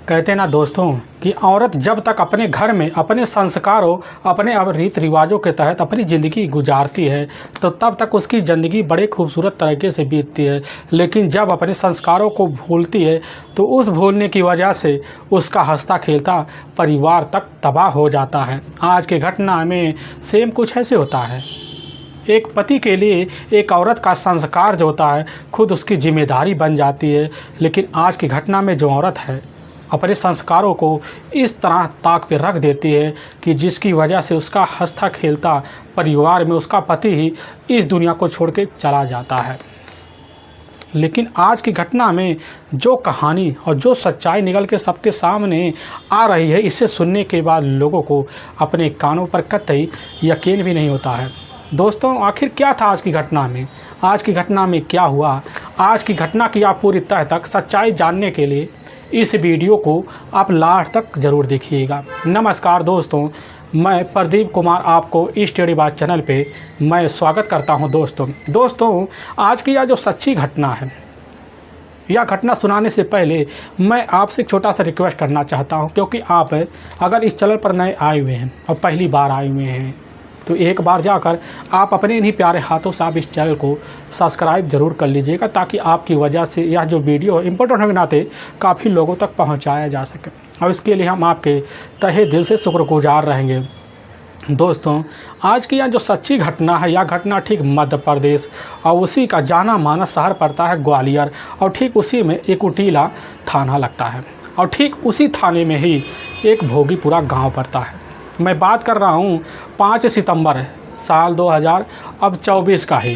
कहते ना दोस्तों कि औरत जब तक अपने घर में अपने संस्कारों अपने रीति रिवाजों के तहत अपनी ज़िंदगी गुजारती है तो तब तक उसकी ज़िंदगी बड़े खूबसूरत तरीके से बीतती है। लेकिन जब अपने संस्कारों को भूलती है तो उस भूलने की वजह से उसका हंसता खेलता परिवार तक तबाह हो जाता है। आज की घटना में सेम कुछ ऐसे होता है। एक पति के लिए एक औरत का संस्कार जो होता है खुद उसकी जिम्मेदारी बन जाती है। लेकिन आज की घटना में जो औरत है अपने संस्कारों को इस तरह ताक पे रख देती है कि जिसकी वजह से उसका हंसता खेलता परिवार में उसका पति ही इस दुनिया को छोड़ के चला जाता है। लेकिन आज की घटना में जो कहानी और जो सच्चाई निकल के सबके सामने आ रही है, इसे सुनने के बाद लोगों को अपने कानों पर कतई यकीन भी नहीं होता है। दोस्तों, आखिर क्या था आज की घटना में? आज की घटना में क्या हुआ? आज की घटना की आप पूरी तह तक सच्चाई जानने के लिए इस वीडियो को आप लास्ट तक ज़रूर देखिएगा। नमस्कार दोस्तों, मैं प्रदीप कुमार आपको इस टेढ़ी बात चैनल पे मैं स्वागत करता हूं। दोस्तों, आज की यह जो सच्ची घटना है, यह घटना सुनाने से पहले मैं आपसे एक छोटा सा रिक्वेस्ट करना चाहता हूं, क्योंकि आप अगर इस चैनल पर नए आए हुए हैं और पहली बार आए हुए हैं तो एक बार जाकर आप अपने इन्हीं प्यारे हाथों से आप इस चैनल को सब्सक्राइब ज़रूर कर लीजिएगा, ताकि आपकी वजह से यह जो वीडियो इम्पोर्टेंट होने के नाते काफ़ी लोगों तक पहुंचाया जा सके। और इसके लिए हम आपके तहे दिल से शुक्रगुजार रहेंगे। दोस्तों, आज की यह जो सच्ची घटना है, यह घटना ठीक मध्य प्रदेश और उसी का जाना माना शहर पड़ता है ग्वालियर, और ठीक उसी में एक उटीला थाना लगता है, और ठीक उसी थाने में ही एक भोगीपुरा गाँव पड़ता है। मैं बात कर रहा हूँ 5 सितंबर साल 2024 का ही।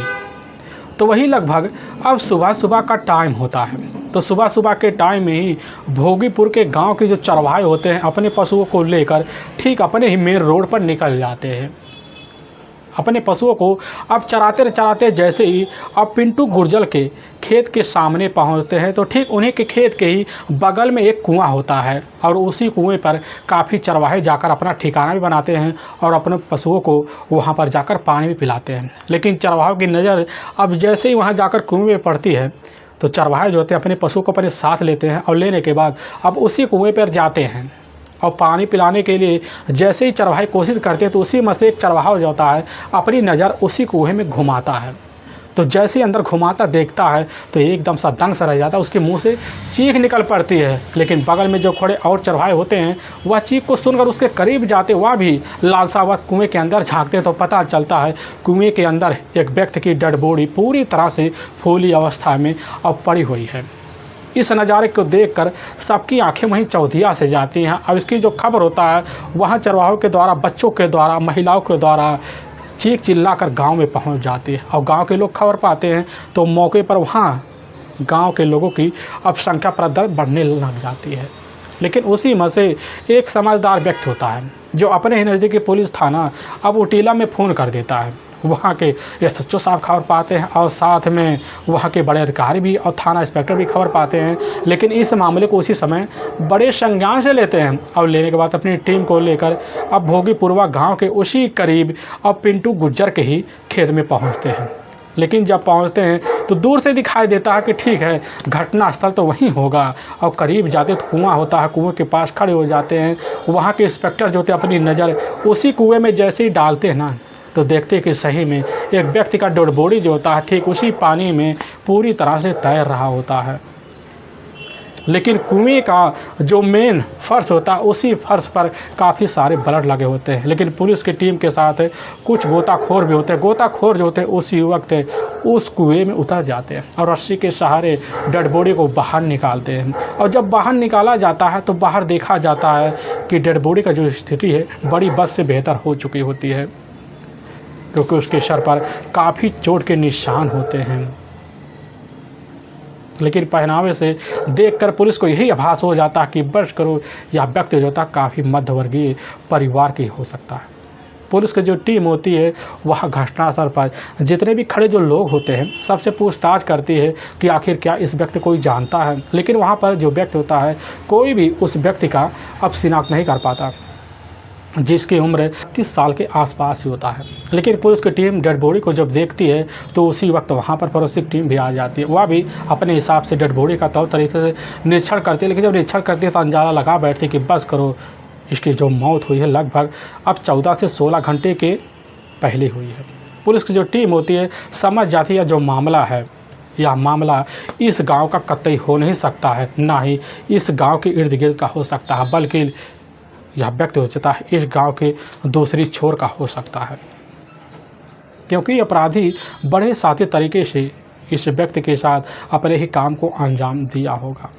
तो वही लगभग अब सुबह का टाइम होता है। तो सुबह के टाइम में ही भोगीपुर के गांव के जो चरवाहे होते हैं अपने पशुओं को लेकर ठीक अपने ही मेन रोड पर निकल जाते हैं। अपने पशुओं को अब चराते जैसे ही अब पिंटू गुर्जर के खेत के सामने पहुंचते हैं तो ठीक उन्हीं के खेत के ही बगल में एक कुआं होता है, और उसी कुएं पर काफ़ी चरवाहे जाकर अपना ठिकाना भी बनाते हैं और अपने पशुओं को वहां पर जाकर पानी भी पिलाते हैं। लेकिन चरवाहों की नज़र अब जैसे ही वहां जाकर कुएं में पड़ती है तो चरवाहे जो होते हैं अपने पशु को अपने साथ लेते हैं, और लेने के बाद अब उसी कुएँ पर जाते हैं और पानी पिलाने के लिए जैसे ही चरवाहे कोशिश करते हैं तो उसी में से एक चरवाहा जो होता है अपनी नज़र उसी कुएं में घुमाता है। तो जैसे ही अंदर घुमाता देखता है तो एकदम सा दंग सा रह जाता है, उसके मुंह से चीख निकल पड़ती है। लेकिन बगल में जो खड़े और चरवाहे होते हैं वह चीख को सुनकर उसके करीब जाते, वह भी लालसावत कुएँ के अंदर झाँकते तो पता चलता है कुएँ के अंदर एक व्यक्ति की डेड बॉडी पूरी तरह से फूली अवस्था में अब पड़ी हुई है। इस नज़ारे को देखकर सबकी आंखें वहीं चौधिया से जाती हैं। अब इसकी जो खबर होता है वहाँ चरवाहों के द्वारा, बच्चों के द्वारा, महिलाओं के द्वारा चीख चिल्लाकर गांव में पहुंच जाती है, और गांव के लोग खबर पाते हैं तो मौके पर वहाँ गांव के लोगों की अब संख्या प्रदर बढ़ने लग जाती है। लेकिन उसी में से एक समझदार व्यक्ति होता है जो अपने ही नज़दीकी पुलिस थाना अब उटीला में फ़ोन कर देता है। वहाँ के एसएचओ साहब खबर पाते हैं और साथ में वहाँ के बड़े अधिकारी भी और थाना इंस्पेक्टर भी खबर पाते हैं। लेकिन इस मामले को उसी समय बड़े संज्ञान से लेते हैं, और लेने के बाद अपनी टीम को लेकर अब भोगीपुरवा गांव के उसी करीब अब पिंटू गुर्जर के ही खेत में पहुँचते हैं। लेकिन जब पहुंचते हैं तो दूर से दिखाई देता है कि ठीक है घटना स्थल तो वहीं होगा, और करीब जाते तो कुआं होता है, कुएं के पास खड़े हो जाते हैं। वहाँ के इंस्पेक्टर जो होते हैं अपनी नज़र उसी कुएं में जैसे ही डालते हैं ना तो देखते हैं कि सही में एक व्यक्ति का डेड बॉडी जो होता है ठीक उसी पानी में पूरी तरह से तैर रहा होता है। लेकिन कुएं का जो मेन फर्श होता है उसी फर्श पर काफ़ी सारे ब्लड लगे होते हैं। लेकिन पुलिस की टीम के साथ कुछ गोताखोर भी होते हैं। गोताखोर जो होते हैं उसी वक्त उस कुएं में उतर जाते हैं और रस्सी के सहारे डेड बॉडी को बाहर निकालते हैं। और जब बाहर निकाला जाता है तो बाहर देखा जाता है कि डेड बॉडी का जो स्थिति है बड़ी बद से बेहतर हो चुकी होती है, क्योंकि उसके सर पर काफ़ी चोट के निशान होते हैं। लेकिन पहनावे से देखकर पुलिस को यही आभास हो जाता है कि बस करो यह व्यक्ति जो होता है काफ़ी मध्यवर्गीय परिवार की हो सकता है। पुलिस की जो टीम होती है वह घटनास्थल पर जितने भी खड़े जो लोग होते हैं सबसे पूछताछ करती है कि आखिर क्या इस व्यक्ति कोई जानता है। लेकिन वहाँ पर जो व्यक्ति होता है कोई भी उस व्यक्ति का अब शिनाख्त नहीं कर पाता। जिसकी उम्र 30 साल के आसपास ही होता है। लेकिन पुलिस की टीम डेड बॉडी को जब देखती है तो उसी वक्त वहाँ पर फोरेंसिक टीम भी आ जाती है। वह भी अपने हिसाब से डेड बॉडी का तौर तरीके से निरीक्षण करती है। लेकिन जब निरीक्षण करती है तो अंदाज़ा लगा बैठती है कि बस करो, इसकी जो मौत हुई है लगभग अब 14 से 16 घंटे के पहले हुई है। पुलिस की जो टीम होती है समझ जाती है जो मामला है, यह मामला इस गांव का कतई हो नहीं सकता है, ना ही इस गांव के इर्द गिर्द का हो सकता है, बल्कि यह व्यक्ति हो जाता है इस गांव के दूसरी छोर का हो सकता है। क्योंकि अपराधी बड़े साथी तरीके से इस व्यक्ति के साथ अपने ही काम को अंजाम दिया होगा।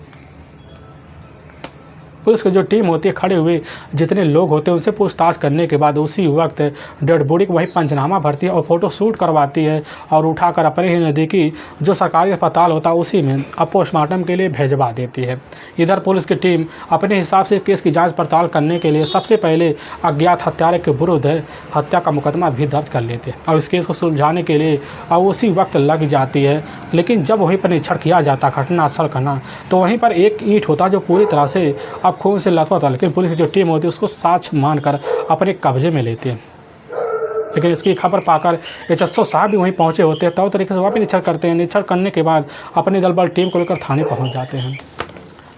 पुलिस की जो टीम होती है खड़े हुए जितने लोग होते हैं उनसे पूछताछ करने के बाद उसी वक्त डेड बॉडी को वहीं पंचनामा भरती है और फोटो शूट करवाती है और उठाकर अपने ही नज़दीकी जो सरकारी अस्पताल होता है उसी में अब पोस्टमार्टम के लिए भेजवा देती है। इधर पुलिस की टीम अपने हिसाब से केस की जांच पड़ताल करने के लिए सबसे पहले अज्ञात हत्यारे के विरुद्ध हत्या का मुकदमा भी दर्ज कर लेते हैं और इस केस को सुलझाने के लिए अब उसी वक्त लग जाती है। लेकिन जब वहीं पर निरीक्षण किया जाता घटनास्थल का ना, तो वहीं पर एक ईंट होता जो पूरी तरह से खून से लथपथ था। लेकिन पुलिस की जो टीम होती है उसको साक्ष्य मानकर अपने कब्जे में लेती है। लेकिन इसकी खबर पाकर एचएसओ साहब भी वहीं पहुंचे होते हैं, तो तरीके से वहाँ भी निरीक्षण करते हैं। निरीक्षण करने के बाद अपने दल बल टीम को लेकर थाने पहुंच जाते हैं।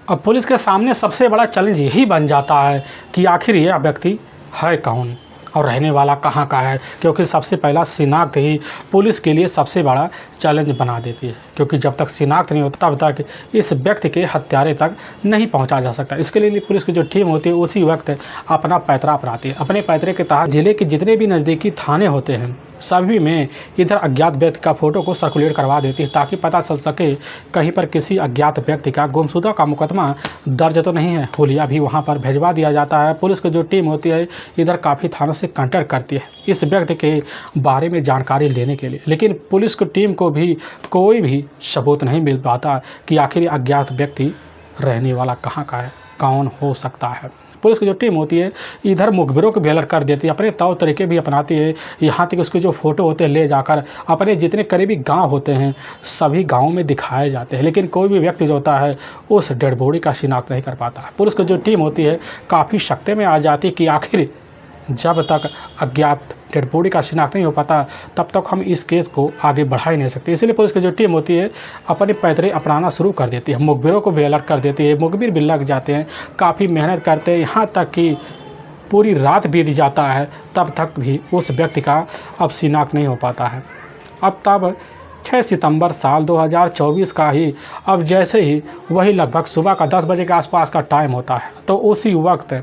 अब पुलिस के सामने सबसे बड़ा चैलेंज यही बन जाता है कि आखिर यह व्यक्ति है कौन और रहने वाला कहाँ का है, क्योंकि सबसे पहला शिनाख्त ही पुलिस के लिए सबसे बड़ा चैलेंज बना देती है। क्योंकि जब तक शिनाख्त नहीं होता तब तक इस व्यक्ति के हत्यारे तक नहीं पहुंचा जा सकता। इसके लिए पुलिस की जो टीम होती है उसी वक्त अपना पैतरा अपनाती है। अपने पैतरे के तहत जिले के जितने भी नज़दीकी थाने होते हैं सभी में इधर अज्ञात व्यक्ति का फ़ोटो को सर्कुलेट करवा देती है, ताकि पता चल सके कहीं पर किसी अज्ञात व्यक्ति का गुमशुदा का मुकदमा दर्ज तो नहीं है। हुलिया भी वहां पर भेजवा दिया जाता है। पुलिस की जो टीम होती है इधर काफ़ी थानों से कांटेक्ट करती है इस व्यक्ति के बारे में जानकारी लेने के लिए। लेकिन पुलिस की टीम को भी कोई भी सबूत नहीं मिल पाता कि आखिर अज्ञात व्यक्ति रहने वाला कहाँ का है, कौन हो सकता है। पुलिस की जो टीम होती है इधर मुखबिरों को भी अलर्ट कर देती है, अपने तौर तरीके भी अपनाती है। यहाँ तक उसके जो फ़ोटो होते हैं ले जाकर अपने जितने करीबी गांव होते हैं सभी गांवों में दिखाए जाते हैं। लेकिन कोई भी व्यक्ति जो होता है उस डेड बॉडी का शिनाख्त नहीं कर पाता। पुलिस की जो टीम होती है काफ़ी शक्ति में आ जाती है कि आखिर जब तक अज्ञात डेड बॉडी का शिनाख्त नहीं हो पाता तब तक हम इस केस को आगे बढ़ा ही नहीं सकते। इसलिए पुलिस की जो टीम होती है अपने पैतरे अपनाना शुरू कर देती है, मुखबिरों को भी अलर्ट कर देती है। मुखबिर भी लग जाते हैं, काफ़ी मेहनत करते हैं, यहाँ तक कि पूरी रात बीत जाता है तब तक भी उस व्यक्ति का अब शिनाख्त नहीं हो पाता है। अब तब 6 सितंबर साल 2024 का ही अब जैसे ही वही लगभग सुबह का 10 बजे के आसपास का टाइम होता है, तो उसी वक्त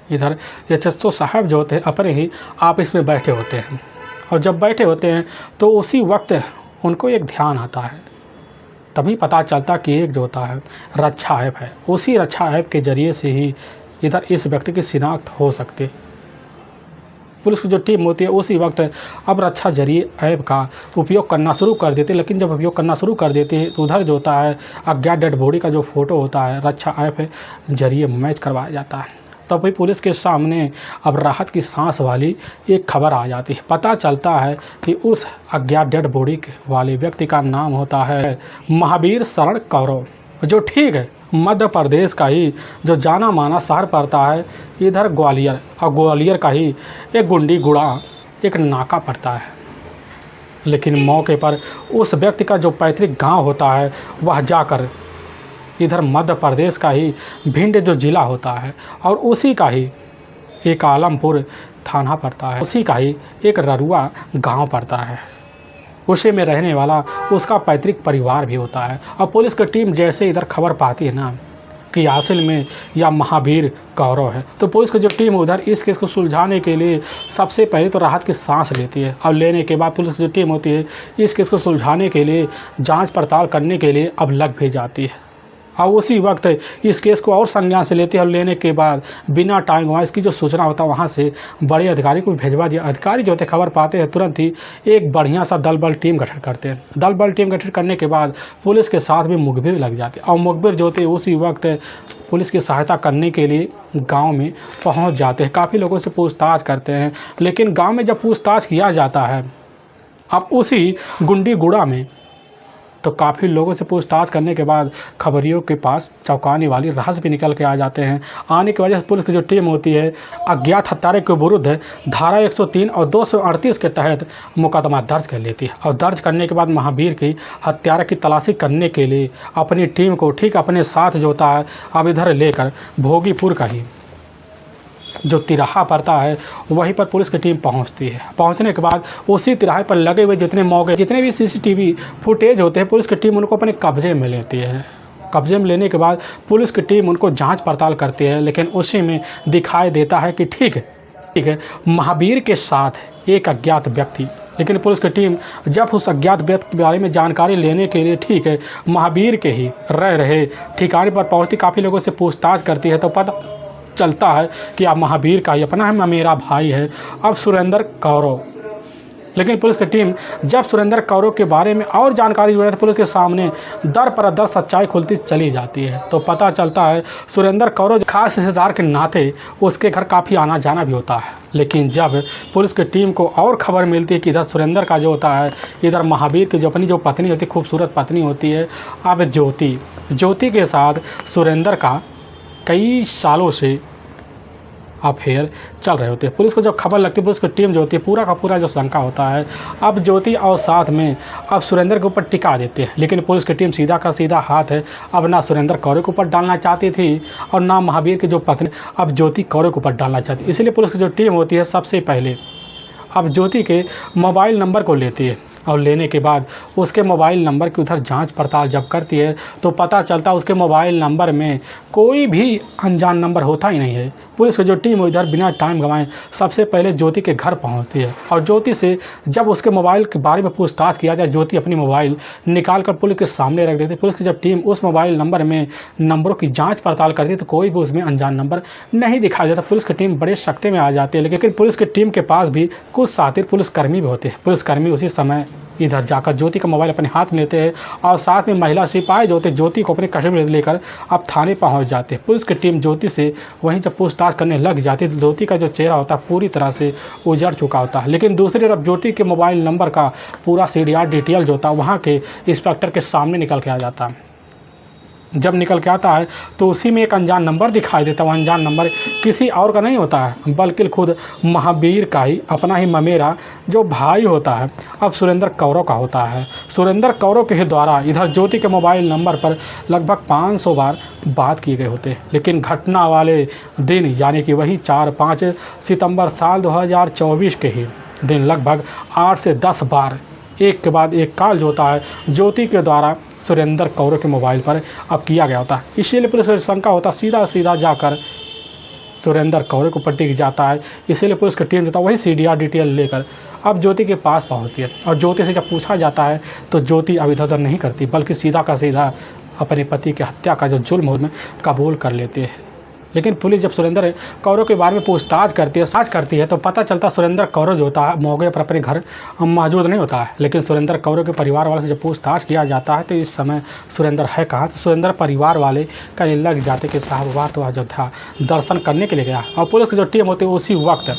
इधर एचएसओ साहब जो होते हैं अपने ही ऑफिस में बैठे होते हैं। और जब बैठे होते हैं तो उसी वक्त उनको एक ध्यान आता है। तभी पता चलता कि एक जो होता है रक्षा ऐप है, उसी रक्षा ऐप के ज़रिए से ही इधर इस व्यक्ति की शिनाख्त हो सकती है। पुलिस की जो टीम होती है उसी वक्त अब रक्षा जरिए ऐप का उपयोग करना शुरू कर देती है। लेकिन जब उपयोग करना शुरू कर देती है तो उधर जो होता है अज्ञात डेड बॉडी का जो फ़ोटो होता है रक्षा ऐप जरिए मैच करवाया जाता है। तब भी पुलिस के सामने अब राहत की सांस वाली एक खबर आ जाती है। पता चलता है कि उस अज्ञात डेड बॉडी वाले व्यक्ति का नाम होता है महावीर शरण कौरव, जो ठीक है मध्य प्रदेश का ही जो जाना माना शहर पड़ता है इधर ग्वालियर, और ग्वालियर का ही एक गुंडी गुड़ा एक नाका पड़ता है। लेकिन मौके पर उस व्यक्ति का जो पैतृक गांव होता है वह जाकर इधर मध्य प्रदेश का ही भिंड जो ज़िला होता है और उसी का ही एक आलमपुर थाना पड़ता है, उसी का ही एक ररुआ गांव पड़ता है। उसी में रहने वाला उसका पैतृक परिवार भी होता है। और पुलिस की टीम जैसे इधर खबर पाती है ना कि असल में यह महावीर कौरव है, तो पुलिस की जो टीम उधर इस केस को सुलझाने के लिए सबसे पहले तो राहत की सांस लेती है। और लेने के बाद पुलिस की जो टीम होती है इस केस को सुलझाने के लिए जांच पड़ताल करने के लिए अब लग भी जाती है। और उसी वक्त इस केस को और संज्ञान से लेते हैं और लेने के बाद बिना टाइम गंवाए इसकी जो सूचना होता है वहाँ से बड़े अधिकारी को भेजवा दिया। अधिकारी जो होते खबर पाते हैं तुरंत ही एक बढ़िया सा दल बल टीम गठन करते हैं। दल बल टीम गठन करने के बाद पुलिस के साथ भी मुखबिर लग जाती है और मुखबिर जो होते हैं उसी वक्त पुलिस की सहायता करने के लिए गाँव में पहुँच जाते हैं। काफ़ी लोगों से पूछताछ करते हैं, लेकिन गाँव में जब पूछताछ किया जाता है अब उसी गुंडी गुड़ा में तो काफ़ी लोगों से पूछताछ करने के बाद खबरियों के पास चौंकाने वाली रहस्य भी निकल के आ जाते हैं। आने की वजह से पुलिस की जो टीम होती है अज्ञात हत्यारे के विरुद्ध धारा 103 और 238 के तहत मुकदमा दर्ज कर लेती है। और दर्ज करने के बाद महावीर की हत्यारे की तलाशी करने के लिए अपनी टीम को ठीक अपने साथ जो होता है अब इधर लेकर भोगीपुर का ही जो तिराहा पड़ता है वहीं पर पुलिस की टीम पहुंचती है। पहुंचने के बाद उसी तिराहे पर लगे हुए जितने भी सीसीटीवी फुटेज होते हैं पुलिस की टीम उनको अपने कब्जे में लेती है। कब्जे में लेने के बाद पुलिस की टीम उनको जांच पड़ताल करती है, लेकिन उसी में दिखाई देता है कि ठीक है महावीर के साथ एक अज्ञात व्यक्ति। लेकिन पुलिस की टीम जब उस अज्ञात व्यक्ति के बारे में जानकारी लेने के लिए महावीर के ही रह रहे ठिकाने पर पहुँचती, काफ़ी लोगों से पूछताछ करती है तो पता चलता है कि अब महावीर का ही अपना है, मेरा भाई है अब सुरेंद्र कौरव। लेकिन पुलिस की टीम जब सुरेंद्र कौरव के बारे में और जानकारी जुड़ा तो पुलिस के सामने दर पर दर सच्चाई खुलती चली जाती है। तो पता चलता है सुरेंद्र कौरव खास रिश्तेदार के नाते उसके घर काफ़ी आना जाना भी होता है। लेकिन जब पुलिस की टीम को और खबर मिलती है कि इधर सुरेंद्र का जो होता है इधर महावीर की जो अपनी जो पत्नी होती है, खूबसूरत पत्नी होती है अब ज्योति के साथ सुरेंद्र का कई सालों से अफेयर चल रहे होते हैं। पुलिस को जब खबर लगती है पुलिस की टीम जो होती है पूरा का पूरा जो शंका होता है अब ज्योति और साथ में अब सुरेंद्र के ऊपर टिका देते हैं। लेकिन पुलिस की टीम सीधा का सीधा हाथ है अब ना सुरेंद्र कौरव के ऊपर डालना चाहती थी और ना महावीर की जो पत्नी अब ज्योति कौरव के ऊपर डालना चाहती। इसलिए पुलिस की जो टीम होती है सबसे पहले अब ज्योति के मोबाइल नंबर को लेती है और लेने के बाद उसके मोबाइल नंबर की उधर जांच पड़ताल जब करती है तो पता चलता है उसके मोबाइल नंबर में कोई भी अनजान नंबर होता ही नहीं है। पुलिस की जो टीम उधर बिना टाइम गंवाए सबसे पहले ज्योति के घर पहुंचती है और ज्योति से जब उसके मोबाइल के बारे में पूछताछ किया जाए ज्योति अपनी मोबाइल निकाल कर पुलिस के सामने रख देती है। पुलिस की जब टीम उस मोबाइल नंबर में नंबरों की जाँच पड़ताल करती है तो कोई भी उसमें अनजान नंबर नहीं दिखाई देता। पुलिस की टीम बड़े सख्ते में आ जाती है। लेकिन पुलिस की टीम के पास भी कुछ साथी पुलिसकर्मी भी होते हैं। पुलिसकर्मी उसी समय इधर जाकर ज्योति का मोबाइल अपने हाथ में लेते हैं और साथ में महिला सिपाही जो होते ज्योति को अपने कस्टडी में लेकर अब थाने पहुंच जाते हैं। पुलिस की टीम ज्योति से वहीं जब पूछताछ करने लग जाती है तो ज्योति का जो चेहरा होता है पूरी तरह से उजड़ चुका होता है। लेकिन दूसरी तरफ ज्योति के मोबाइल नंबर का पूरा CDR डिटेल जो होता है वहाँ के इंस्पेक्टर के सामने निकल के आ जाता है। जब निकल के आता है तो उसी में एक अनजान नंबर दिखाई देता है। वो अनजान नंबर किसी और का नहीं होता है बल्कि खुद महावीर का ही अपना ही ममेरा जो भाई होता है अब सुरेंद्र कौरव का होता है। सुरेंद्र कौरव के ही द्वारा इधर ज्योति के मोबाइल नंबर पर लगभग 500 बार बात किए गए होते हैं। लेकिन घटना वाले दिन यानी कि वही 4-5 सितंबर साल 2024 के ही दिन लगभग 8 से 10 बार एक के बाद एक कॉल जो होता है ज्योति के द्वारा सुरेंद्र कौरव के मोबाइल पर अब किया गया होता है। इसीलिए पुलिस को शंका होता है सीधा जाकर सुरेंद्र कौरव को टिक जाता है। इसीलिए पुलिस की टीम जो था वही CDR डिटेल लेकर अब ज्योति के पास पहुंचती है और ज्योति से जब पूछा जाता है तो ज्योति अब इधर उधर नहीं करती बल्कि सीधा का सीधा अपने पति की हत्या का जो जुल्म में कबूल कर लेते हैं। लेकिन पुलिस जब सुरेंद्र कौरव के बारे में पूछताछ करती है तो पता चलता सुरेंद्र कौरव जो होता है मौके पर अपने घर मौजूद नहीं होता है। लेकिन सुरेंद्र कौरव के परिवार वालों से जब पूछताछ किया जाता है तो इस समय सुरेंद्र है कहाँ। तो सुरेंद्र परिवार वाले कहने लग जाते कि साहब वह तो अयोध्या दर्शन करने के लिए गया। और पुलिस की जो टीम होती है उसी वक्त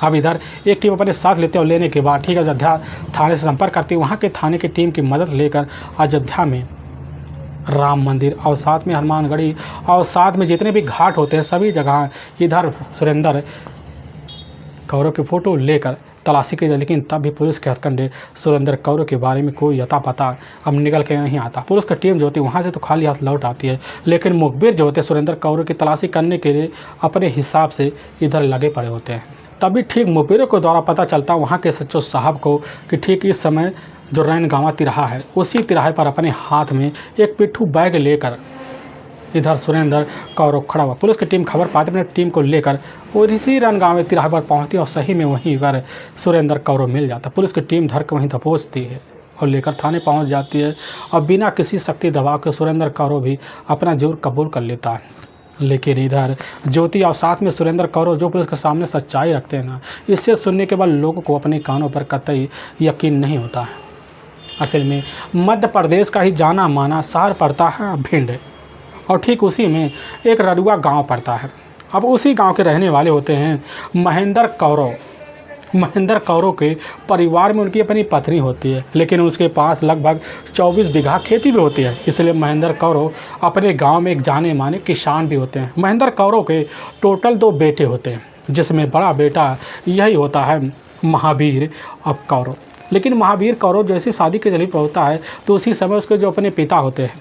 अब इधर एक टीम अपने साथ लेते हैं और लेने के बाद ठीक अयोध्या थाने से संपर्क करती है। वहाँ के थाने की टीम की मदद लेकर अयोध्या में राम मंदिर और साथ में हनुमानगढ़ी और साथ में जितने भी घाट होते हैं सभी जगह इधर सुरेंद्र कौरव की फ़ोटो लेकर तलाशी की जाए। लेकिन तब भी पुलिस के हथकंडे सुरेंद्र कौरव के बारे में कोई अता पता अब निकल के नहीं आता। पुलिस की टीम जो होती है वहाँ से तो खाली हाथ लौट आती है। लेकिन मुखबिर जो होते हैं सुरेंद्र कौरव की तलाशी करने के लिए अपने हिसाब से इधर लगे पड़े होते हैं। तभी ठीक मुखबिरों के द्वारा पता चलता वहाँ के सच्चो साहब को कि ठीक इस समय जो रैनगांवा तिराहा है उसी तिराहे पर अपने हाथ में एक पिट्ठू बैग लेकर इधर सुरेंद्र कौरव खड़ा हुआ। पुलिस की टीम खबर पाती अपनी टीम को लेकर और इसी रैनगांवा तिराहे पर पहुंचती और सही में वहीं पर सुरेंद्र कौरव मिल जाता। पुलिस की टीम धर के वहीं दबोचती है और लेकर थाने पहुंच जाती है और बिना किसी शक्ति दबाव के सुरेंद्र कौरव भी अपना जुर्म कबूल कर लेता है। लेकिन इधर ज्योति और साथ में सुरेंद्र कौरव जो पुलिस के सामने सच्चाई रखते हैं ना, इससे सुनने के बाद लोगों को अपने कानों पर कतई यकीन नहीं होता है। असल में मध्य प्रदेश का ही जाना माना शहर पड़ता है भिंड और ठीक उसी में एक रडुआ गांव पड़ता है। अब उसी गांव के रहने वाले होते हैं महेंद्र कौरव। महेंद्र कौरों के परिवार में उनकी अपनी पत्नी होती है, लेकिन उसके पास लगभग 24 बीघा खेती भी होती है। इसलिए महेंद्र कौरों अपने गांव में एक जाने माने किसान भी होते हैं। महेंद्र कौरों के टोटल 2 बेटे होते हैं, जिसमें बड़ा बेटा यही होता है महावीर अब कौरव। लेकिन महावीर कौरव जैसे शादी के जरिए होता है तो उसी समय उसके जो अपने पिता होते हैं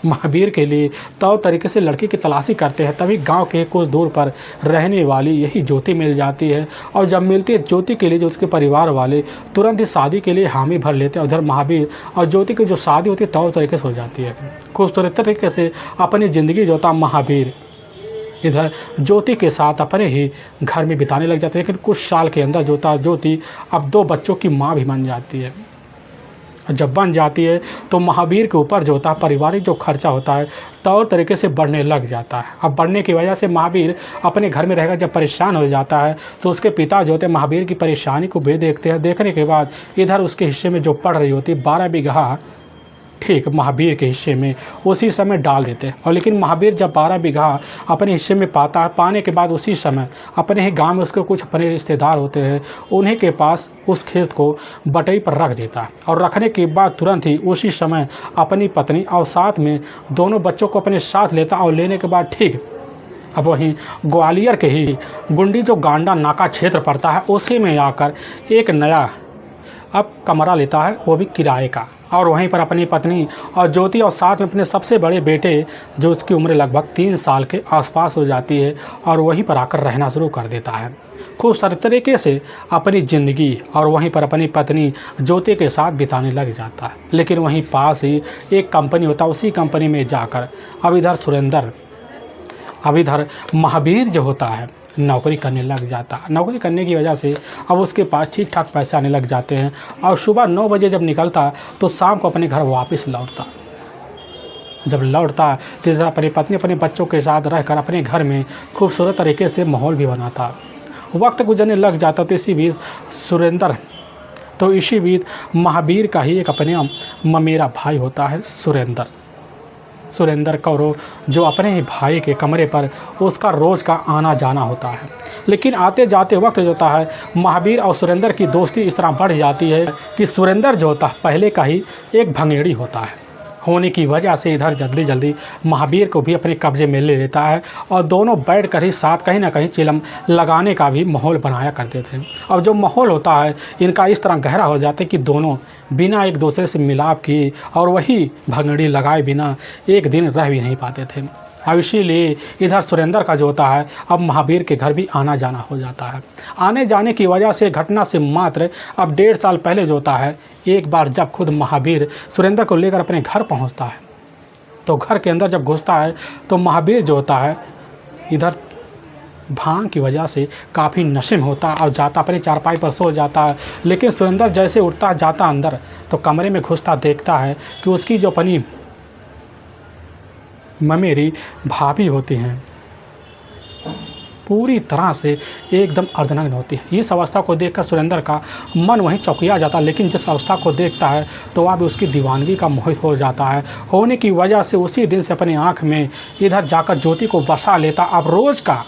महावीर के लिए तौर तरीके से लड़की की तलाशी करते हैं। तभी गांव के कुछ दूर पर रहने वाली यही ज्योति मिल जाती है, और जब मिलती है ज्योति के लिए जो उसके परिवार वाले तुरंत ही शादी के लिए हामी भर लेते हैं। उधर महावीर और ज्योति की जो शादी होती है तौर तरीके से हो जाती है। खूबसूरत तरीके से अपनी ज़िंदगी जोता महावीर इधर ज्योति के साथ अपने ही घर में बिताने लग जाते हैं। लेकिन कुछ साल के अंदर ज्योति अब 2 बच्चों की माँ भी बन जाती है। जब बन जाती है तो महावीर के ऊपर जो होता है पारिवारिक जो खर्चा होता है तौर तरीके से बढ़ने लग जाता है। अब बढ़ने की वजह से महावीर अपने घर में रहेगा जब परेशान हो जाता है तो उसके पिता जो होते हैं महावीर की परेशानी को भी देखते हैं। देखने के बाद इधर उसके हिस्से में जो पड़ रही होती है 12 बीघा ठीक महावीर के हिस्से में उसी समय डाल देते हैं। और लेकिन महावीर जब 12 बीघा अपने हिस्से में पाता है, पाने के बाद उसी समय अपने ही गांव में उसके कुछ अपने रिश्तेदार होते हैं, उन्हीं के पास उस खेत को बटई पर रख देता है। और रखने के बाद तुरंत ही उसी समय अपनी पत्नी और साथ में दोनों बच्चों को अपने साथ लेता और लेने के बाद ठीक अब वहीं ग्वालियर के ही गुंडी जो गांडा नाका क्षेत्र पड़ता है उसी में आकर एक नया अब कमरा लेता है, वो भी किराए का। और वहीं पर अपनी पत्नी और ज्योति और साथ में अपने सबसे बड़े बेटे जो उसकी उम्र लगभग 3 साल के आसपास हो जाती है और वहीं पर आकर रहना शुरू कर देता है। खूब सारे तरीके से अपनी ज़िंदगी और वहीं पर अपनी पत्नी ज्योति के साथ बिताने लग जाता है। लेकिन वहीं पास ही एक कंपनी होता है, उसी कंपनी में जाकर अब इधर महावीर जो होता है नौकरी करने लग जाता है। नौकरी करने की वजह से अब उसके पास ठीक ठाक पैसे आने लग जाते हैं और सुबह 9 बजे जब निकलता तो शाम को अपने घर वापस लौटता। जब लौटता तो इधर अपनी पत्नी अपने बच्चों के साथ रहकर अपने घर में खूबसूरत तरीके से माहौल भी बनाता। वक्त गुजरने लग जाता तो इसी बीच महावीर का ही एक अपने ममेरा भाई होता है सुरेंद्र कौरव, जो अपने ही भाई के कमरे पर उसका रोज़ का आना जाना होता है। लेकिन आते जाते वक्त जो होता है महावीर और सुरेंद्र की दोस्ती इस तरह बढ़ जाती है कि सुरेंद्र जो होता है पहले का ही एक भंगेड़ी होने की वजह से इधर जल्दी महावीर को भी अपने कब्जे में ले लेता है और दोनों बैठ कर ही साथ कहीं ना कहीं चिलम लगाने का भी माहौल बनाया करते थे। और जो माहौल होता है इनका इस तरह गहरा हो जाता है कि दोनों बिना एक दूसरे से मिलाप किए और वही भंगड़ी लगाए बिना एक दिन रह भी नहीं पाते थे। अब इसीलिए इधर सुरेंद्र का जो होता है अब महावीर के घर भी आना जाना हो जाता है। आने जाने की वजह से घटना से मात्र अब 1.5 साल पहले जो होता है एक बार जब खुद महावीर सुरेंद्र को लेकर अपने घर पहुंचता है तो घर के अंदर जब घुसता है तो महावीर जो होता है इधर भांग की वजह से काफ़ी नशे में होता और जाता अपनी चारपाई पर सो जाता है। लेकिन सुरेंद्र जैसे उठता जाता अंदर तो कमरे में घुसता देखता है कि उसकी जो अपनी ममेरी भाभी होती हैं पूरी तरह से एकदम अर्धनग्न होती है। इस अवस्था को देखकर सुरेंद्र का मन वहीं चौंकिया जाता है। लेकिन जब अवस्था को देखता है तो वह भी उसकी दीवानगी का मोहित हो जाता है। होने की वजह से उसी दिन से अपनी आँख में इधर जाकर ज्योति को बसा लेता। अब रोज़ का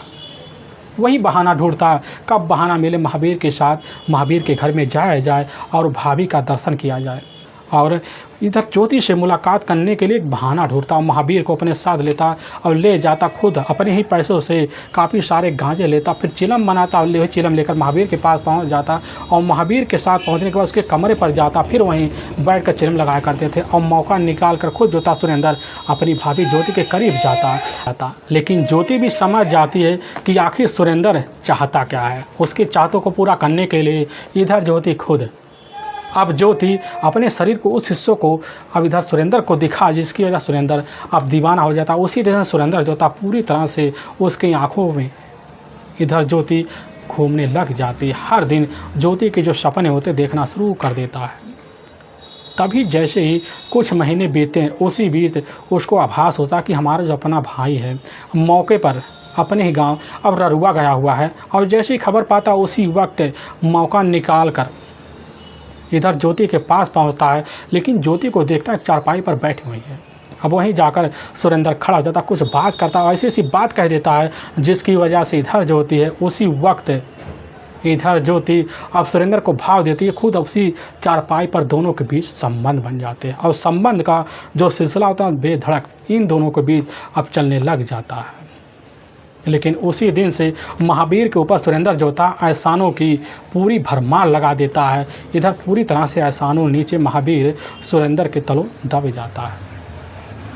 वही बहाना ढूंढता, कब बहाना मिले महावीर के साथ महावीर के घर में जाया जाए और भाभी का दर्शन किया जाए। और इधर ज्योति से मुलाकात करने के लिए एक बहाना ढूंढता, महावीर को अपने साथ लेता और ले जाता, खुद अपने ही पैसों से काफ़ी सारे गांजे लेता, फिर चिलम बनाता और चिलम लेकर महावीर के पास पहुंच जाता और महावीर के साथ पहुंचने के बाद उसके कमरे पर जाता, फिर वहीं बैठकर चिलम लगाया करते थे। और मौका निकाल कर खुद जोता सुरेंद्र अपनी भाभी ज्योति के करीब जाता। लेकिन ज्योति भी समझ जाती है कि आखिर सुरेंद्र चाहता क्या है। उसकी चाहतों को पूरा करने के लिए इधर ज्योति अपने शरीर को उस हिस्सों को अब इधर सुरेंद्र को दिखा जिसकी वजह सुरेंद्र अब दीवाना हो जाता। उसी तरह सुरेंद्र जो था पूरी तरह से उसकी आंखों में इधर ज्योति घूमने लग जाती। हर दिन ज्योति के जो सपने होते देखना शुरू कर देता है। तभी जैसे ही कुछ महीने बीते उसी बीत उसको आभास होता कि हमारा जो अपना भाई है मौके पर अपने ही गाँव अब ररुआ गया हुआ है। और जैसे ही खबर पाता उसी वक्त मौका निकाल कर इधर ज्योति के पास पहुंचता है। लेकिन ज्योति को देखता है चारपाई पर बैठी हुई है। अब वहीं जाकर सुरेंद्र खड़ा हो जाता, कुछ बात करता है, ऐसी बात कह देता है जिसकी वजह से इधर जो होती है उसी वक्त इधर ज्योति अब सुरेंद्र को भाव देती है, खुद उसी चारपाई पर दोनों के बीच संबंध बन जाते हैं और संबंध का जो सिलसिला होता है बेधड़क इन दोनों के बीच अब चलने लग जाता है। लेकिन उसी दिन से महावीर के ऊपर सुरेंद्र जो था एहसानों की पूरी भरमार लगा देता है। इधर पूरी तरह से एहसानों नीचे महावीर सुरेंद्र के तलों दब जाता है।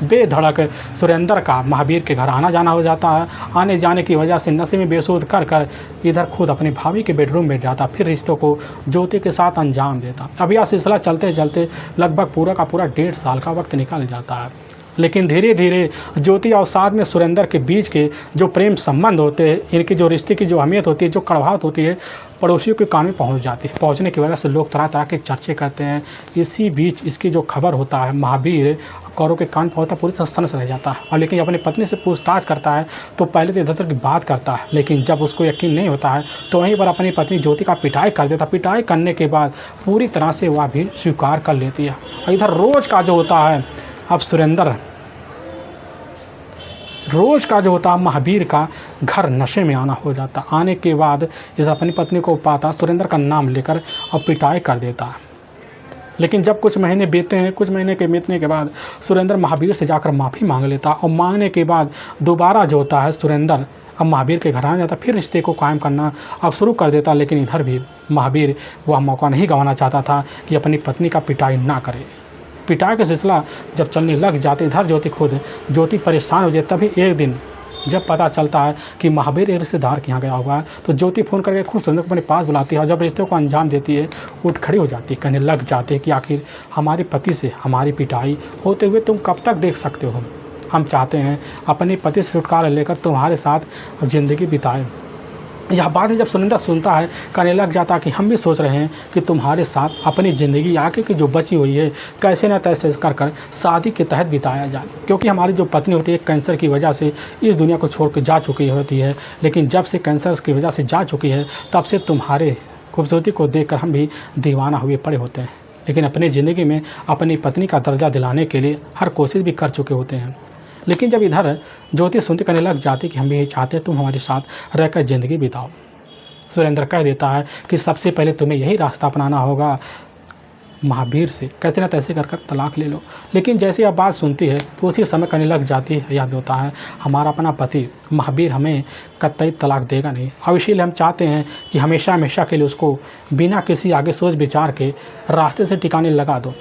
बेधड़क सुरेंद्र का महावीर के घर आना जाना हो जाता है। आने जाने की वजह से नशे में बेसुध कर कर इधर खुद अपनी भाभी के बेडरूम में जाता, फिर रिश्तों को ज्योति के साथ अंजाम देता। अब यह सिलसिला चलते चलते लगभग पूरा का पूरा 1.5 साल का वक्त निकल जाता है। लेकिन धीरे धीरे ज्योति और साथ में सुरेंद्र के बीच के जो प्रेम संबंध होते हैं, इनकी जो रिश्ते की जो अहमियत होती है, जो कड़वाहट होती है, पड़ोसियों के कान में पहुंच जाती है। पहुंचने की वजह से लोग तरह तरह के चर्चे करते हैं। इसी बीच इसकी जो खबर होता है महावीर कौरों के कान पहुंचता पूरी तरह सनस रह जाता है। और लेकिन अपनी पत्नी से पूछताछ करता है तो पहले तो इधर उधर की बात करता है, लेकिन जब उसको यकीन नहीं होता है तो वहीं पर अपनी पत्नी ज्योति का पिटाई कर देता। पिटाई करने के बाद पूरी तरह से वह भी स्वीकार कर लेती है। और इधर रोज़ का जो होता है अब सुरेंद्र रोज़ का जो होता महावीर का घर नशे में आना हो जाता। आने के बाद इधर अपनी पत्नी को पाता, सुरेंद्र का नाम लेकर और पिटाई कर देता। लेकिन जब कुछ महीने बीतते हैं, कुछ महीने के बीतने के बाद सुरेंद्र महावीर से जाकर माफ़ी मांग लेता और मांगने के बाद दोबारा जो होता है सुरेंद्र अब महावीर के घर आ जाता, फिर रिश्ते को कायम करना अब शुरू कर देता। लेकिन इधर भी महावीर वह मौका नहीं गंवाना चाहता था कि अपनी पत्नी का पिटाई ना करे। पिटाई का सिलसिला जब चलने लग जाते, इधर ज्योति परेशान हो जाए। तभी एक दिन जब पता चलता है कि महावीर एक रिश्तेदार के यहाँ गया हुआ है तो ज्योति फ़ोन करके खुद सुरेंद्र को अपने पास बुलाती है और जब रिश्ते को अंजाम देती है उठ खड़ी हो जाती है। कहने लग जाते हैं कि आखिर हमारे पति से हमारी पिटाई होते हुए तुम कब तक देख सकते हो। हम चाहते हैं अपने पति से छुटकारा लेकर तुम्हारे साथ ज़िंदगी बिताएं। यह बात है जब सुरेंद्र सुनता है कहने लग जाता कि हम भी सोच रहे हैं कि तुम्हारे साथ अपनी ज़िंदगी आगे की जो बची हुई है कैसे न तैसे कर शादी के तहत बिताया जाए। क्योंकि हमारी जो पत्नी होती है कैंसर की वजह से इस दुनिया को छोड़ कर जा चुकी होती है। लेकिन जब से कैंसर की वजह से जा चुकी है तब से तुम्हारे खूबसूरती को देखकर हम भी दीवाना हुए पड़े होते हैं। लेकिन अपनी ज़िंदगी में अपनी पत्नी का दर्जा दिलाने के लिए हर कोशिश भी कर चुके होते हैं। लेकिन जब इधर ज्योति सुनते करने लग जाती कि हम भी यही चाहते हैं तुम हमारे साथ रहकर ज़िंदगी बिताओ। सुरेंद्र कह देता है कि सबसे पहले तुम्हें यही रास्ता अपनाना होगा, महावीर से कैसे न तैसे कर तलाक ले लो। लेकिन जैसे आप बात सुनती है तो उसी समय कहने लग जाती है, याद होता है हमारा अपना पति महावीर हमें कतई तलाक देगा नहीं और इसीलिए हम चाहते हैं कि हमेशा हमेशा के लिए उसको बिना किसी आगे सोच विचार के रास्ते से टिकाने लगा दो।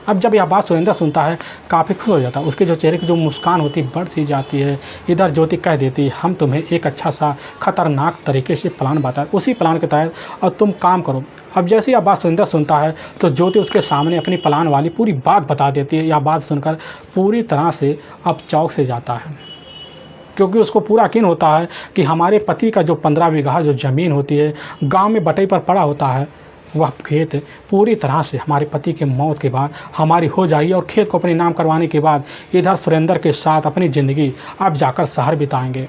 अब जब यह बात सुरेंद्र सुनता है काफ़ी खुश हो जाता है। उसके जो चेहरे की जो मुस्कान होती बढ़ सी जाती है। इधर ज्योति कह देती है हम तुम्हें एक अच्छा सा खतरनाक तरीके से प्लान बताए, उसी प्लान के तहत और तुम काम करो। अब जैसे यह बात सुरेंद्र सुनता है तो ज्योति उसके सामने अपनी प्लान वाली पूरी बात बता देती है। यह बात सुनकर पूरी तरह से अब चौंक से जाता है, क्योंकि उसको पूरा यकीन होता है कि हमारे पति का जो 15 बीघा जो ज़मीन होती है गांव में बटाई पर पड़ा होता है, वह खेत पूरी तरह से हमारे पति के मौत के बाद हमारी हो जाएगी और खेत को अपने नाम करवाने के बाद इधर सुरेंद्र के साथ अपनी ज़िंदगी अब जाकर शहर बिताएंगे।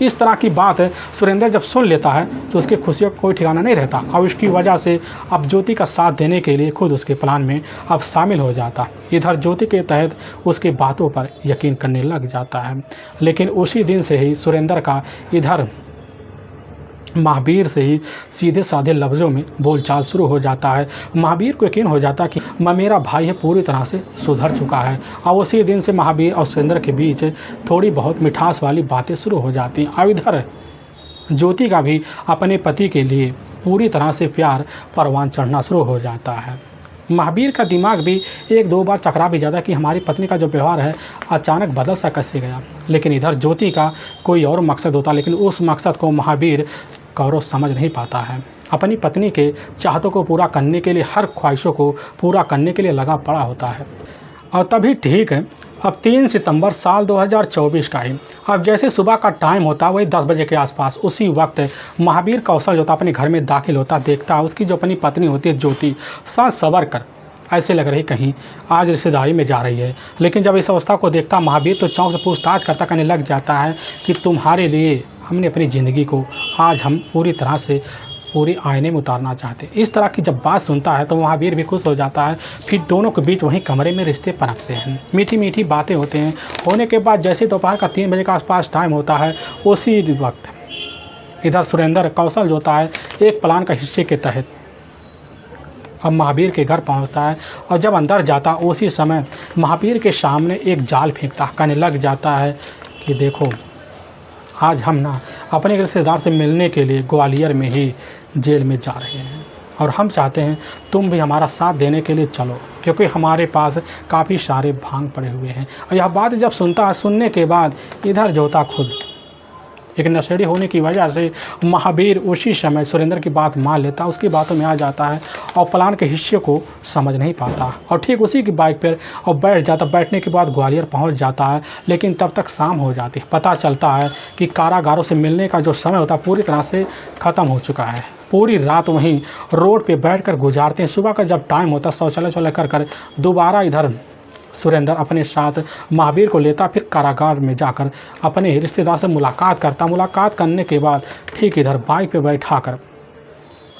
इस तरह की बात सुरेंद्र जब सुन लेता है तो उसकी खुशियों का कोई ठिकाना नहीं रहता और इसकी वजह से अब ज्योति का साथ देने के लिए खुद उसके प्लान में अब शामिल हो जाता। इधर ज्योति के तहत उसकी बातों पर यकीन करने लग जाता है। लेकिन उसी दिन से ही सुरेंद्र का इधर महावीर से ही सीधे साधे लफ्ज़ों में बोलचाल शुरू हो जाता है। महावीर को यकीन हो जाता कि मेरा भाई है पूरी तरह से सुधर चुका है और उसी दिन से महावीर और सुरेंद्र के बीच थोड़ी बहुत मिठास वाली बातें शुरू हो जाती हैं। और इधर ज्योति का भी अपने पति के लिए पूरी तरह से प्यार परवान चढ़ना शुरू हो जाता है। महावीर का दिमाग भी 1-2 बार चकरा भी जाता कि हमारी पत्नी का जो व्यवहार है अचानक बदल सा कैसे गया। लेकिन इधर ज्योति का कोई और मकसद होता, लेकिन उस मकसद को महावीर कौरव समझ नहीं पाता है। अपनी पत्नी के चाहतों को पूरा करने के लिए, हर ख्वाहिशों को पूरा करने के लिए लगा पड़ा होता है। और तभी ठीक है, अब 3 सितंबर साल 2024 का है। अब जैसे सुबह का टाइम होता वही 10 बजे के आसपास उसी वक्त महावीर कौशल जो था अपने घर में दाखिल होता। देखता है उसकी जो अपनी पत्नी होती है ज्योति साज सवर कर ऐसे लग रही कहीं आज रिश्तेदारी में जा रही है। लेकिन जब इस अवस्था को देखता महावीर तो चौंक से पूछताछ करता कहने लग जाता है कि तुम्हारे लिए हमने अपनी ज़िंदगी को आज हम पूरी तरह से पूरी आईने में उतारना चाहते। इस तरह की जब बात सुनता है तो महावीर भी खुश हो जाता है। फिर दोनों के बीच वहीं कमरे में रिश्ते पनपते हैं, मीठी मीठी बातें होते हैं। होने के बाद जैसे दोपहर का 3 बजे के आसपास टाइम होता है उसी वक्त इधर सुरेंद्र कौशल जो होता है एक प्लान का हिस्से के तहत अब महावीर के घर पहुंचता है और जब अंदर जाता उसी समय महावीर के सामने एक जाल फेंकता, कहने लग जाता है कि देखो आज हम ना अपने रिश्तेदार से मिलने के लिए ग्वालियर में ही जेल में जा रहे हैं और हम चाहते हैं तुम भी हमारा साथ देने के लिए चलो, क्योंकि हमारे पास काफ़ी सारे भांग पड़े हुए हैं। और यह बात जब सुनता है, सुनने के बाद इधर जोता खुद एक नशेड़ी होने की वजह से महावीर उसी समय सुरेंद्र की बात मान लेता, उसकी बातों में आ जाता है और प्लान के हिस्से को समझ नहीं पाता और ठीक उसी की बाइक पर और बैठ जाता। बैठने के बाद ग्वालियर पहुंच जाता है, लेकिन तब तक शाम हो जाती है। पता चलता है कि कारागारों से मिलने का जो समय होता है पूरी तरह से ख़त्म हो चुका है। पूरी रात वहीं रोड पे बैठकर गुजारते हैं। सुबह का जब टाइम होता है शौचालय कर दोबारा इधर सुरेंद्र अपने साथ महावीर को लेता, फिर कारागार में जाकर अपने रिश्तेदार से मुलाकात करता। मुलाकात करने के बाद ठीक इधर बाइक पे बैठाकर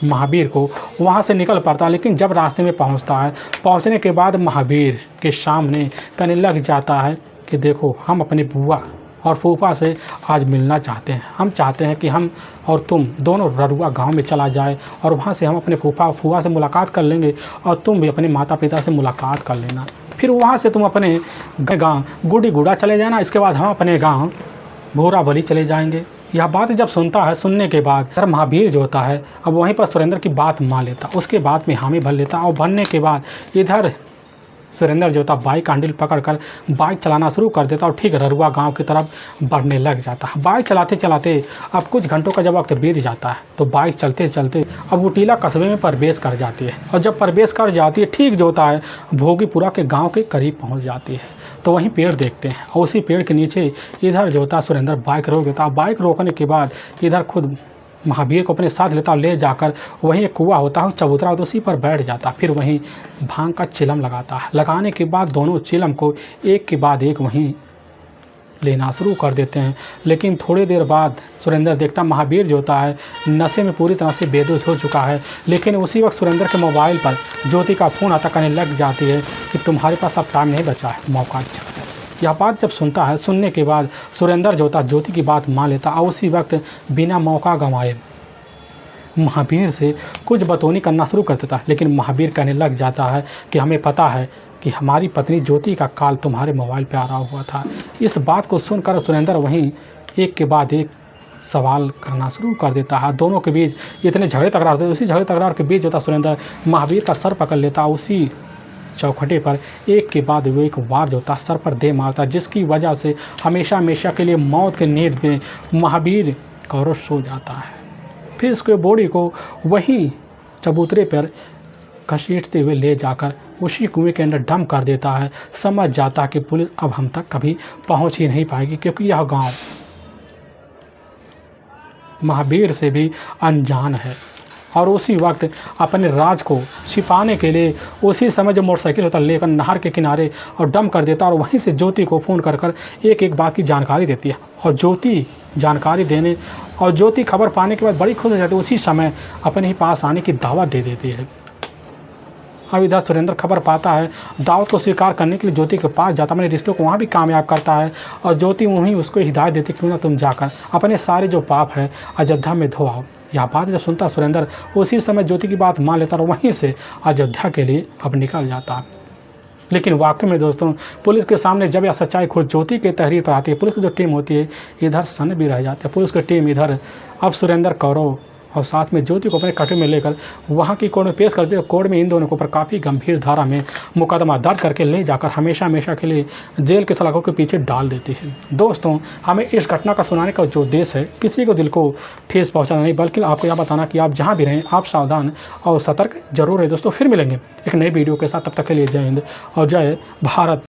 महावीर को वहाँ से निकल पड़ता, लेकिन जब रास्ते में पहुँचता है, पहुँचने के बाद महावीर के सामने कहने लग जाता है कि देखो हम अपनी बुआ और फूफा से आज मिलना चाहते हैं। हम चाहते हैं कि हम और तुम दोनों ररुआ गांव में चला जाए और वहाँ से हम अपने फूफा से मुलाकात कर लेंगे और तुम भी अपने माता पिता से मुलाकात कर लेना। फिर वहाँ से तुम अपने गांव गुड़ी गुड़ा चले जाना। इसके बाद हम अपने गांव भूरा बली चले जाएंगे। यह बात जब सुनता है, सुनने के बाद सर महावीर जो होता है अब वहीं पर सुरेंद्र की बात मान लेता, उसके बाद में हामी भर लेता और भरने के बाद इधर सुरेंद्र जो था बाइक हैंडल पकड़कर बाइक चलाना शुरू कर देता और ठीक ररुआ गांव की तरफ बढ़ने लग जाता है। बाइक चलाते चलाते अब कुछ घंटों का जब वक्त बीत जाता है तो बाइक चलते चलते अब वो टीला कस्बे में प्रवेश कर जाती है और जब प्रवेश कर जाती है ठीक जो होता है भोगीपुरा के गाँव के करीब पहुँच जाती है। तो वहीं पेड़ देखते हैं और उसी पेड़ के नीचे इधर जो होता है सुरेंद्र बाइक रोक देता। बाइक रोकने के बाद इधर खुद महावीर को अपने साथ लेता और ले जाकर वहीं एक कुआं होता है चबूतरा होता है उसी पर बैठ जाता। फिर वहीं भांग का चिलम लगाता है। लगाने के बाद दोनों चिलम को एक के बाद एक वहीं लेना शुरू कर देते हैं। लेकिन थोड़ी देर बाद सुरेंद्र देखता महावीर जो होता है नशे में पूरी तरह से बेहोश हो चुका है। लेकिन उसी वक्त सुरेंद्र के मोबाइल पर ज्योति का फ़ोन आता, कहने लग जाती है कि तुम्हारे पास अब टाइम नहीं बचा है, मौका अच्छा है। यह बात जब सुनता है, सुनने के बाद सुरेंद्र जो होता ज्योति की बात मान लेता और उसी वक्त बिना मौका गंवाए महावीर से कुछ बतौनी करना शुरू कर देता। लेकिन महावीर कहने लग जाता है कि हमें पता है कि हमारी पत्नी ज्योति का कॉल तुम्हारे मोबाइल पे आ रहा हुआ था। इस बात को सुनकर सुरेंद्र वहीं एक के बाद एक सवाल करना शुरू कर देता है। दोनों के बीच इतने झगड़े तकरार होते, उसी झगड़े तकरार के बीच जो था सुरेंद्र महावीर का सर पकड़ लेता। उसी चौखटे पर एक के बाद वो एक वार जो होता सर पर दे मारता, जिसकी वजह से हमेशा हमेशा के लिए मौत के नींद में महावीर कौरव सो जाता है। फिर उसके बॉडी को वहीं चबूतरे पर घसीटते हुए ले जाकर उसी कुएं के अंदर डंप कर देता है। समझ जाता है कि पुलिस अब हम तक कभी पहुंच ही नहीं पाएगी, क्योंकि यह गांव महावीर से भी अनजान है। और उसी वक्त अपने राज को छिपाने के लिए उसी समय जो मोटरसाइकिल होता लेकर नहर के किनारे और डंप कर देता और वहीं से ज्योति को फ़ोन कर एक एक बात की जानकारी देती है। और ज्योति जानकारी देने और ज्योति खबर पाने के बाद बड़ी खुश हो जाती है। उसी समय अपने ही पास आने की दावत दे देती है। अब इधर सुरेंद्र खबर पाता है, दावत को स्वीकार करने के लिए ज्योति के पास जाता, अपने रिश्तों को वहाँ भी कामयाब करता है और ज्योति वहीं उसको हिदायत देती क्यों ना तुम जाकर अपने सारे जो पाप है अयोध्या में धो आओ। यह बात जब सुनता सुरेंद्र उसी समय ज्योति की बात मान लेता और वहीं से अयोध्या के लिए अब निकल जाता। लेकिन वाकई में दोस्तों पुलिस के सामने जब यह सच्चाई खुद ज्योति के तहरीर पर आती है, पुलिस की जो टीम होती है इधर सन भी रह जाती है। पुलिस की टीम इधर अब सुरेंद्र कौरव और साथ में ज्योति को अपने कटरे में लेकर वहाँ की कोर्ट में पेश करते हैं। कोर्ट में इन दोनों के ऊपर काफ़ी गंभीर धारा में मुकदमा दर्ज करके ले जाकर हमेशा हमेशा के लिए जेल के सलाखों के पीछे डाल देती है। दोस्तों हमें इस घटना का सुनाने का जो उद्देश्य है किसी को दिल को ठेस पहुँचाना नहीं, बल्कि आपको यह बताना कि आप जहाँ भी रहें आप सावधान और सतर्क जरूर है। दोस्तों फिर मिलेंगे एक नई वीडियो के साथ, तब तक के लिए जय हिंद और जय भारत।